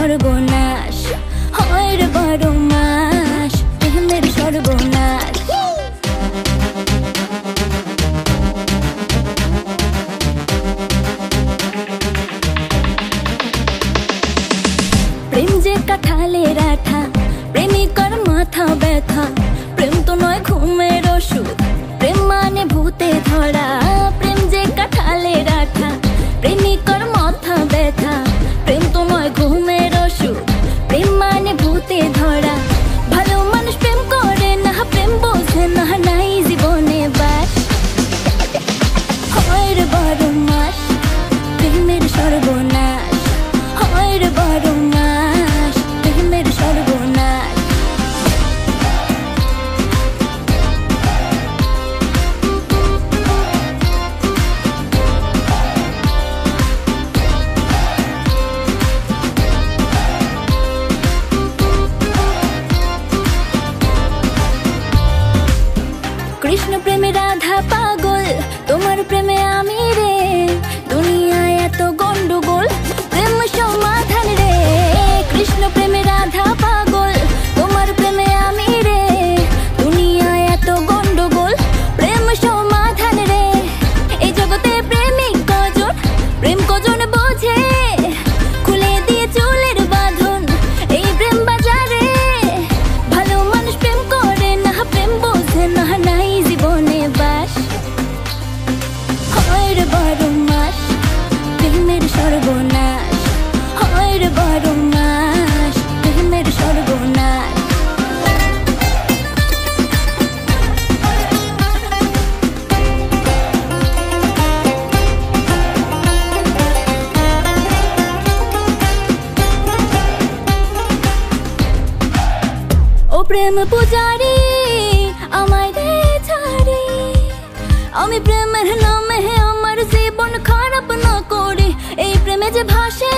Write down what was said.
সর্বনাশ হয় রে 12 মাস প্রেমের সর্বনাশ। প্রেম যে কাঁঠালের আঠা প্রেমিকার মাথা ব্যথা, প্রেম তো নয় ঘুমের ওষুধ, প্রেম মানে ভূতে ধরা। প্রেম যে কাঁঠালের আঠা প্রেমিকার মাথা ব্যথা, প্রেম তো নয় ঘুমের ওষুধ, প্রেম মানে ভূতে ধরা। ভালো মানুষ প্রেম করে না, প্রেম বোঝে না, নাই জীবনে বাস হয় রে 12 মাস প্রেমের সর্বনাশ হয় রে 12 মাস প্রেমের সর্বনাশ। কৃষ্ণ প্রেমে রাধা পাগল, তোমার প্রেমে আমি রে, দুনিয়ায় এত গন্ডগোল প্রেম সমাধান রে। কৃষ্ণ প্রেমে রাধা পাগল, তোমার প্রেমে আমি রে, দুনিয়ায় এত গন্ডগোল প্রেম সমাধান রে। এই জগতে প্রেমিক কজন, প্রেম কজন বোঝে, খুলে দিয়ে চুলের বাঁধন এই প্রেম বাজারে। ভালো মানুষ প্রেম করে না, প্রেম বোঝে না, নাই জীবনে বাস হয় রে 12 মাস প্রেমের সর্বনাশ হয় রে 12 মাস প্রেমের সর্বনাশ। ও প্রেম পূজারি আমায় দে ছাড়ি, আমি প্রেমের নামে আমার জীবন খারাপ না করি। এই প্রেমে যে ভাসে